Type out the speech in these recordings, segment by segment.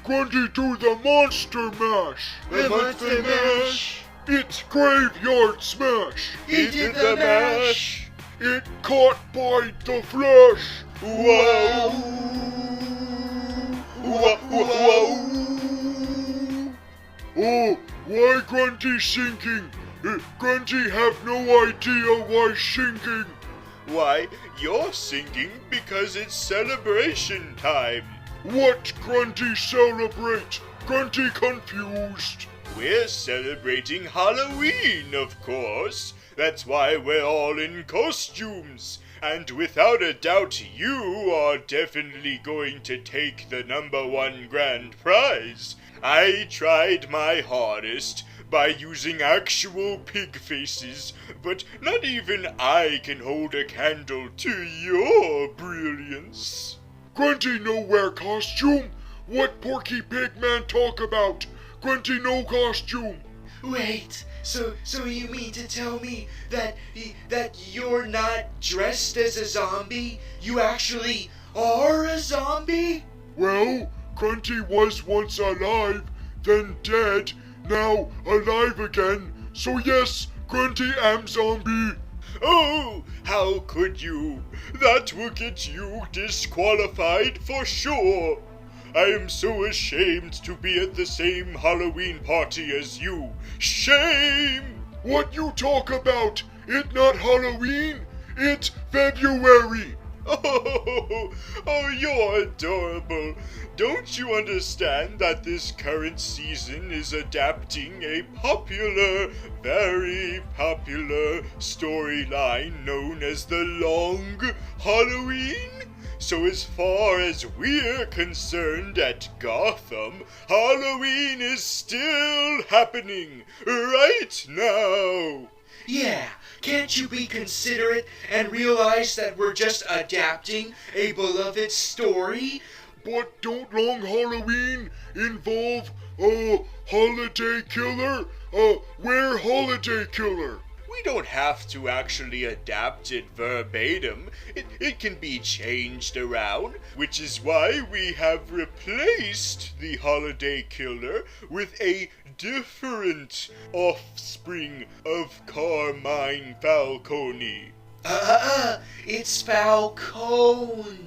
Grundy do the monster mash. The monster mash. It's graveyard smash. He did the mash. It caught by the flash. Whoa. Whoa. Whoa. Oh, why Grundy sinking? Grundy have no idea why sinking. Why, you're singing because it's celebration time. What Grundy celebrate? Grundy confused. We're celebrating Halloween, of course. That's why we're all in costumes. And without a doubt, you are definitely going to take the #1 grand prize. I tried my hardest by using actual pig faces, but not even I can hold a candle to your brilliance. Grundy no wear costume? What Porky Pig man talk about? Grundy no costume. Wait, so you mean to tell me that you're not dressed as a zombie? You actually are a zombie? Well, Grundy was once alive, then dead, now alive again. So yes, Grundy am zombie. Oh, how could you? That will get you disqualified for sure. I am so ashamed to be at the same Halloween party as you. Shame! What you talk about? It not Halloween, it February. Oh, you're adorable. Don't you understand that this current season is adapting a popular, very popular storyline known as the Long Halloween? So as far as we're concerned at Gotham, Halloween is still happening right now. Yeah, can't you be considerate and realize that we're just adapting a beloved story? But don't Long Halloween involve a holiday killer? Where holiday killer? We don't have to actually adapt it verbatim. It can be changed around, which is why we have replaced the holiday killer with a different offspring of Carmine Falcone. It's Falcone.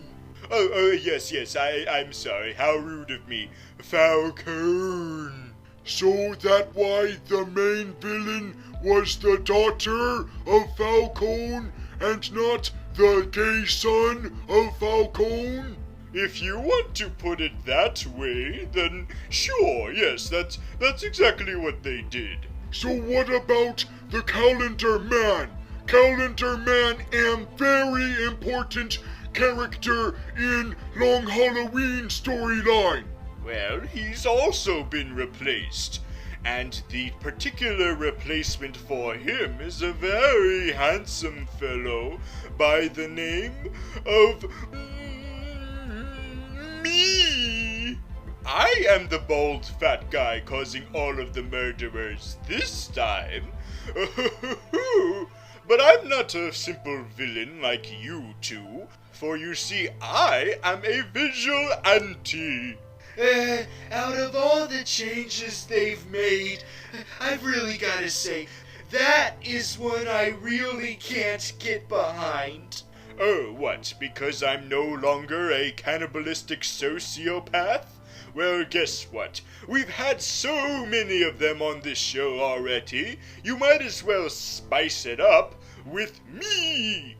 Oh, yes, I'm sorry. How rude of me. Falcone. So that why the main villain was the daughter of Falcone and not the gay son of Falcone? If you want to put it that way, then sure, yes, that's exactly what they did. So what about the Calendar Man? Calendar Man am very important character in Long Halloween storyline. Well, he's also been replaced. And the particular replacement for him is a very handsome fellow by the name of me. I am the bald fat guy causing all of the murderers this time. But I'm not a simple villain like you two, for you see I am a vigilante. Out of all the changes they've made, I've really gotta say, that is one I really can't get behind. Oh, what, because I'm no longer a cannibalistic sociopath? Well, guess what? We've had so many of them on this show already, you might as well spice it up with me!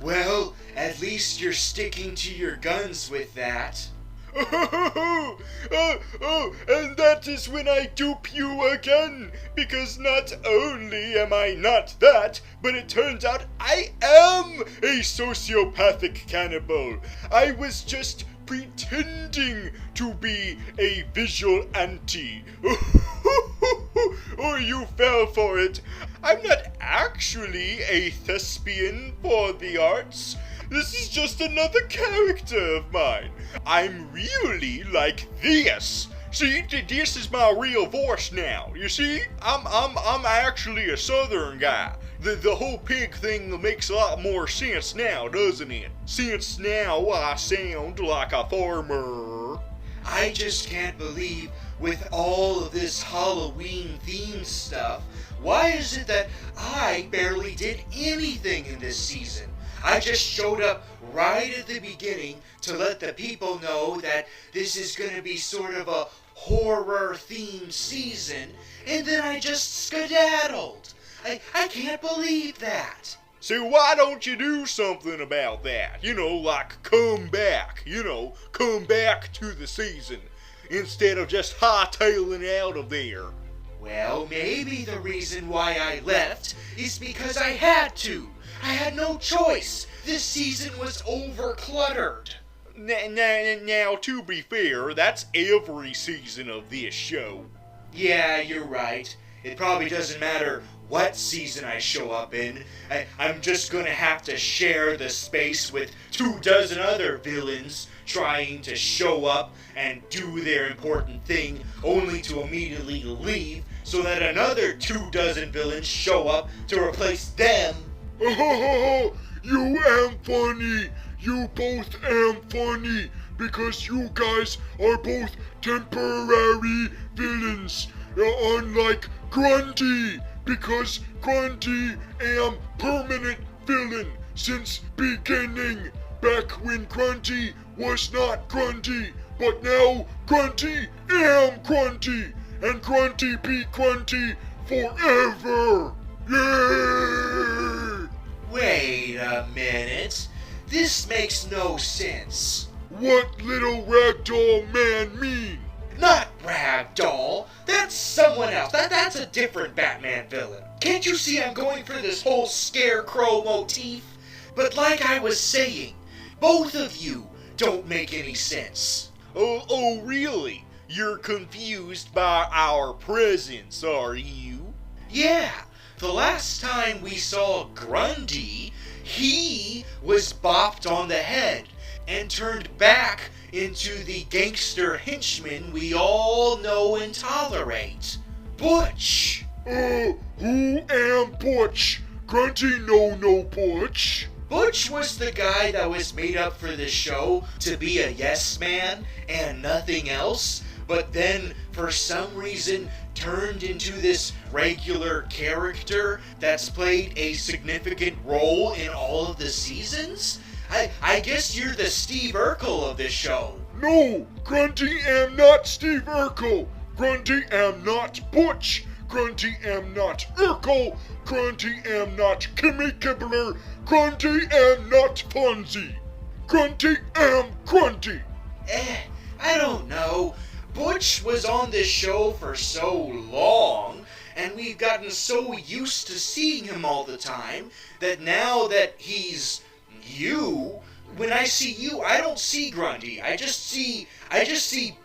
Well, at least you're sticking to your guns with that. And that is when I dupe you again, because not only am I not that, but it turns out I am a sociopathic cannibal. I was just pretending to be a vigilante. Or you fell for it. I'm not actually a thespian for the arts. This is just another character of mine. I'm really like this. See, this is my real voice now. You see, I'm actually a southern guy. The whole pig thing makes a lot more sense now, doesn't it? Since now I sound like a farmer. I just can't believe, with all of this Halloween-themed stuff, why is it that I barely did anything in this season? I just showed up right at the beginning to let the people know that this is going to be sort of a horror-themed season, and then I just skedaddled. I can't believe that. So why don't you do something about that? Like come back, come back to the season, instead of just hightailing out of there. Well, maybe the reason why I left is because I had to. I had no choice. This season was over-cluttered. Now, to be fair, that's every season of this show. Yeah, you're right. It probably doesn't matter what season I show up in. I'm just gonna have to share the space with 24 other villains trying to show up and do their important thing, only to immediately leave so that another 24 villains show up to replace them. Oh, you am funny. You both am funny because you guys are both temporary villains, unlike Grundy, because Grundy am permanent villain since beginning, back when Grundy was not Grundy, but now Grundy am Grundy, and Grundy be Grundy forever. Yay! Wait a minute. This makes no sense. What little ragdoll man mean? Not Ragdoll. That's someone else. That's a different Batman villain. Can't you see I'm going for this whole Scarecrow motif? But like I was saying, both of you don't make any sense. Oh, really? You're confused by our presence, are you? Yeah. The last time we saw Grundy, he was bopped on the head and turned back into the gangster henchman we all know and tolerate, Butch. Who am Butch? Grundy no Butch. Butch was the guy that was made up for the show to be a yes man and nothing else, but then for some reason turned into this regular character that's played a significant role in all of the seasons? I guess you're the Steve Urkel of this show. No, Grundy am not Steve Urkel. Grundy am not Butch. Grundy am not Urkel. Grundy am not Kimmy Gibbler. Grundy am not Fonzie. Grundy am Grundy. I don't know. Butch was on this show for so long, and we've gotten so used to seeing him all the time, that now that he's you, when I see you, I don't see Grundy. I just see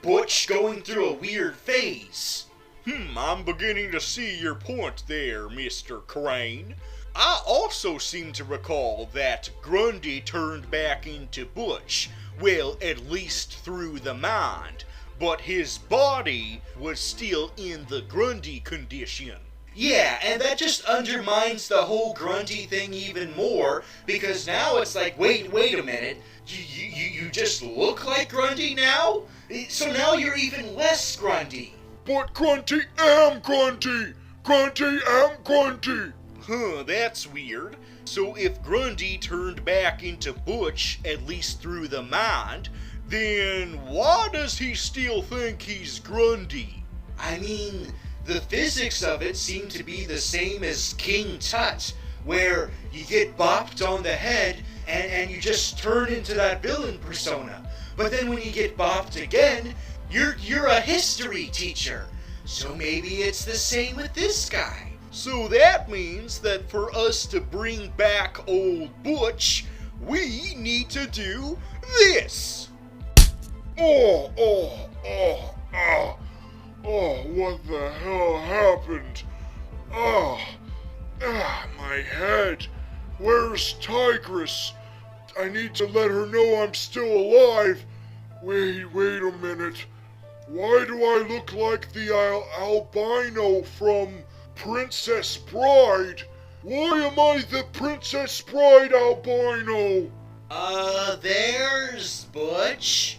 Butch going through a weird phase. I'm beginning to see your point there, Mr. Crane. I also seem to recall that Grundy turned back into Butch, well, at least through the mind, but his body was still in the Grundy condition. Yeah, and that just undermines the whole Grundy thing even more, because now it's like, wait a minute, you just look like Grundy now? So now you're even less Grundy. But Grundy am Grundy. Grundy am Grundy. That's weird. So if Grundy turned back into Butch, at least through the mind, then why does he still think he's Grundy? I mean, the physics of it seem to be the same as King Tut, where you get bopped on the head and you just turn into that villain persona. But then when you get bopped again, you're a history teacher. So maybe it's the same with this guy. So that means that for us to bring back old Butch, we need to do this. Oh, what the hell happened? My head. Where's Tigress? I need to let her know I'm still alive. Wait a minute. Why do I look like the albino from Princess Bride? Why am I the Princess Bride albino? There's Butch.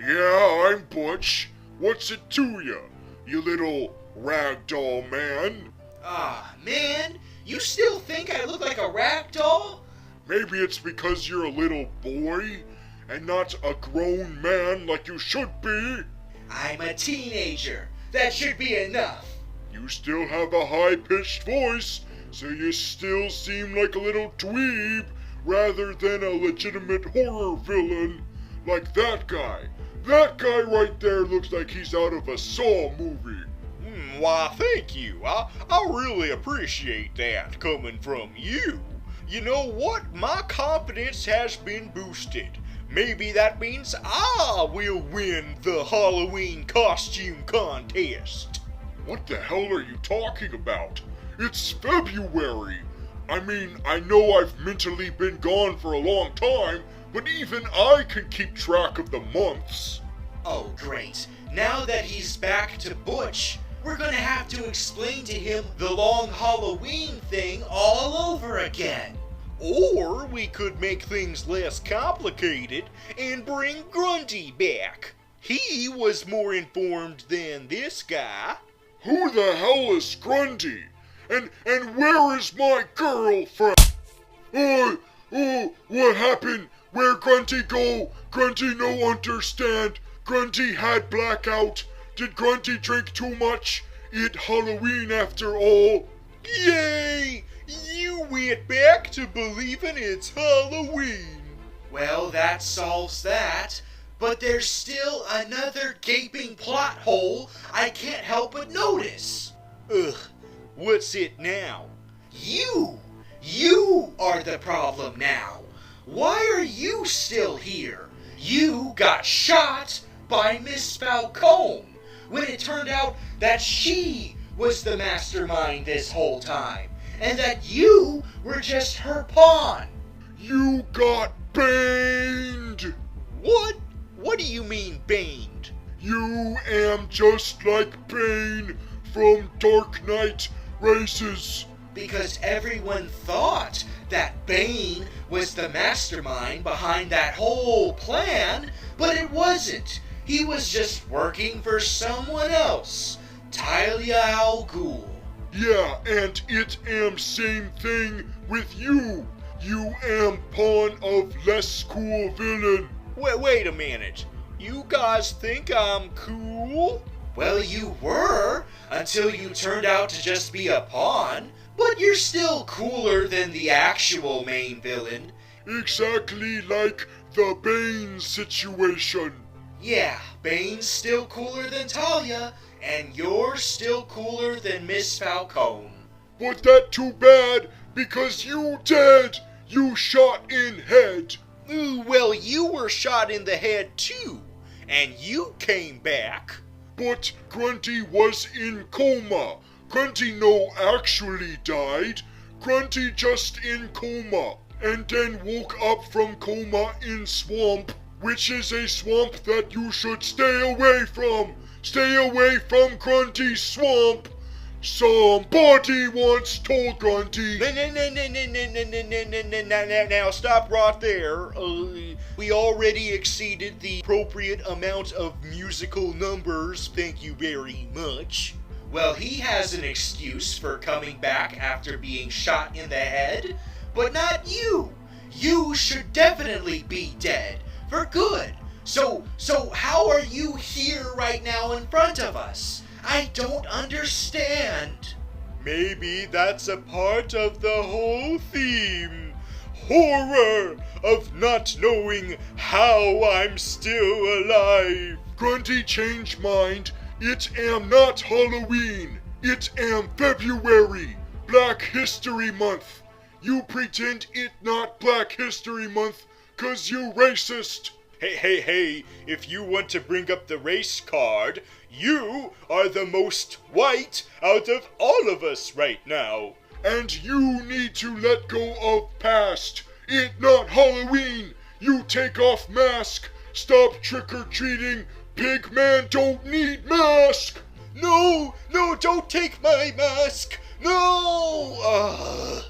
Yeah, I'm Butch. What's it to ya, you little ragdoll man? Ah, man, you still think I look like a rag doll? Maybe it's because you're a little boy and not a grown man like you should be. I'm a teenager. That should be enough. You still have a high-pitched voice, so you still seem like a little dweeb rather than a legitimate horror villain like that guy. That guy right there looks like he's out of a Saw movie. Why, thank you. I really appreciate that coming from you. You know what? My confidence has been boosted. Maybe that means I will win the Halloween costume contest. What the hell are you talking about? It's February. I mean, I know I've mentally been gone for a long time, but even I can keep track of the months. Oh, great. Now that he's back to Butch, we're gonna have to explain to him the long Halloween thing all over again. Or we could make things less complicated and bring Grundy back. He was more informed than this guy. Who the hell is Grundy? And where is my girlfriend? What happened? Where Grundy go? Grundy no understand. Grundy had blackout. Did Grundy drink too much? It Halloween after all. Yay! You went back to believing it's Halloween. Well, that solves that. But there's still another gaping plot hole I can't help but notice. Ugh, what's it now? You! You are the problem now. Why are you still here? You got shot by Miss Falcone when it turned out that she was the mastermind this whole time, and that you were just her pawn. You got baned. What? What do you mean, baned? You am just like Bane from Dark Knight Races. Because everyone thought that Bane was the mastermind behind that whole plan, but it wasn't. He was just working for someone else. Talia al Ghul. Yeah, and it am same thing with you. You am pawn of less cool villain. Wait a minute. You guys think I'm cool? Well, you were, until you turned out to just be a pawn. But you're still cooler than the actual main villain. Exactly like the Bane situation. Yeah, Bane's still cooler than Talia, and you're still cooler than Miss Falcone. But that too bad, because you dead. You shot in head. Ooh, well, you were shot in the head too, and you came back. But Grundy was in coma. Grundy no actually died. Grundy just in coma. And then woke up from coma in swamp, which is a swamp that you should stay away from. Stay away from Grundy's swamp. Somebody once told Grundy. Now stop right there. We already exceeded the appropriate amount of musical numbers. Thank you very much. Well, he has an excuse for coming back after being shot in the head, but not you. You should definitely be dead for good. So how are you here right now in front of us? I don't understand. Maybe that's a part of the whole theme. Horror of not knowing how I'm still alive. Grundy changed mind. It am not Halloween. It am February. Black History Month. You pretend it not Black History Month 'cause you racist. Hey, if you want to bring up the race card, you are the most white out of all of us right now. And you need to let go of past. It not Halloween. You take off mask. Stop trick-or-treating. Pig man don't need mask. No, don't take my mask. No.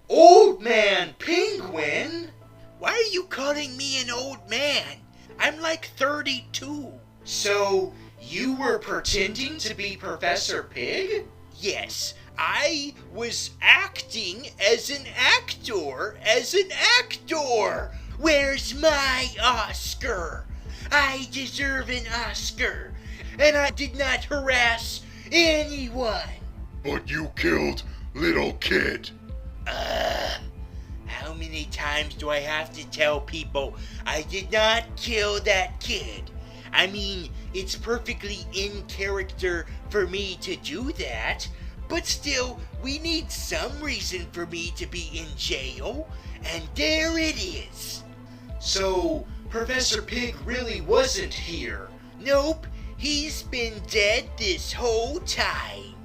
Old man Penguin? Why are you calling me an old man? I'm like 32. So, you were pretending to be Professor Pig? Yes, I was acting as an actor. Where's my Oscar? I deserve an Oscar, and I did not harass anyone. But you killed little kid. How many times do I have to tell people I did not kill that kid? I mean, it's perfectly in character for me to do that, but still, we need some reason for me to be in jail, and there it is. So, Professor Pig really wasn't here? Nope, he's been dead this whole time.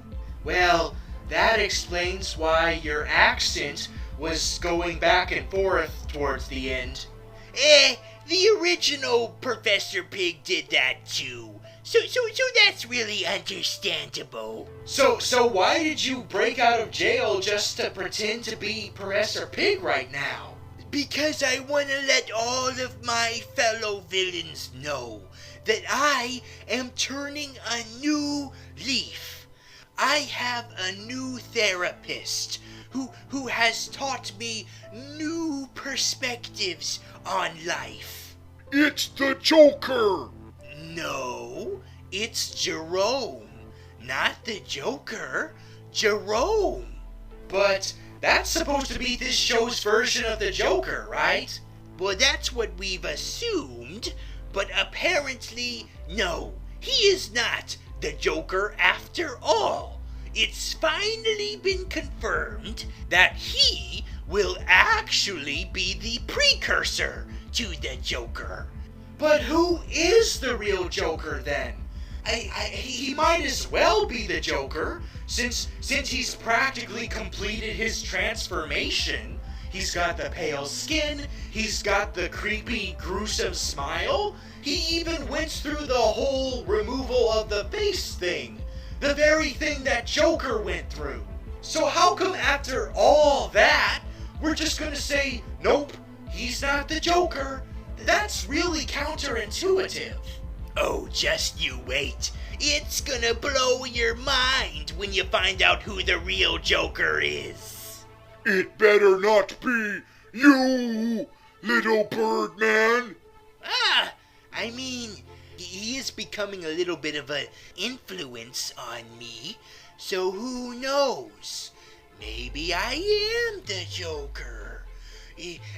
Well, that explains why your accent was going back and forth towards the end. The original Professor Pig did that too. So that's really understandable. So why did you break out of jail just to pretend to be Professor Pig right now? Because I want to let all of my fellow villains know that I am turning a new leaf. I have a new therapist who has taught me new perspectives on life. It's the Joker! No, it's Jerome. Not the Joker, Jerome. But that's supposed to be this show's version of the Joker, right? Well, that's what we've assumed, but apparently, no, he is not the Joker after all. It's finally been confirmed that he will actually be the precursor to the Joker. But who is the real Joker then? He might as well be the Joker, since he's practically completed his transformation. He's got the pale skin, he's got the creepy, gruesome smile. He even went through the whole removal of the face thing. The very thing that Joker went through. So how come after all that, we're just gonna say, nope, he's not the Joker? That's really counterintuitive. Oh, just you wait. It's gonna blow your mind when you find out who the real Joker is. It better not be you, little Birdman. I mean, he is becoming a little bit of an influence on me, so who knows? Maybe I am the Joker.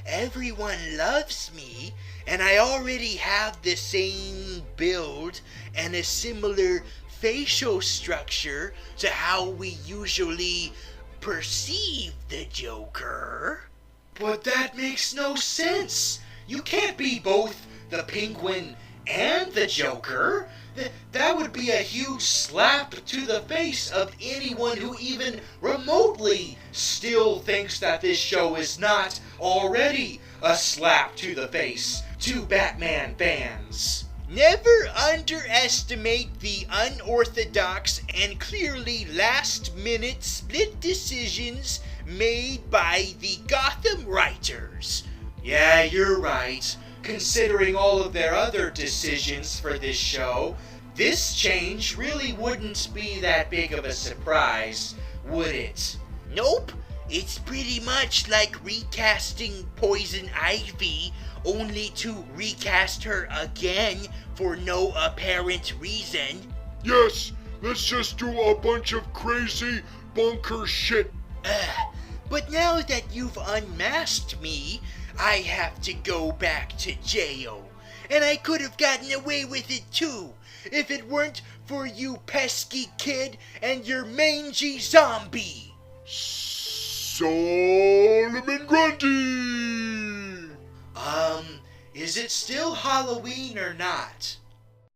Everyone loves me, and I already have the same build and a similar facial structure to how we usually perceive the Joker. But that makes no sense. You can't be both the Penguin and the Joker. That would be a huge slap to the face of anyone who even remotely still thinks that this show is not already a slap to the face to Batman fans. Never underestimate the unorthodox and clearly last-minute split decisions made by the Gotham writers. Yeah, you're right. Considering all of their other decisions for this show, this change really wouldn't be that big of a surprise, would it? Nope. It's pretty much like recasting Poison Ivy, only to recast her again for no apparent reason. Yes, let's just do a bunch of crazy bunker shit. But now that you've unmasked me, I have to go back to jail. And I could have gotten away with it too, if it weren't for you pesky kid and your mangy zombie. Solomon Grundy! Is it still Halloween or not?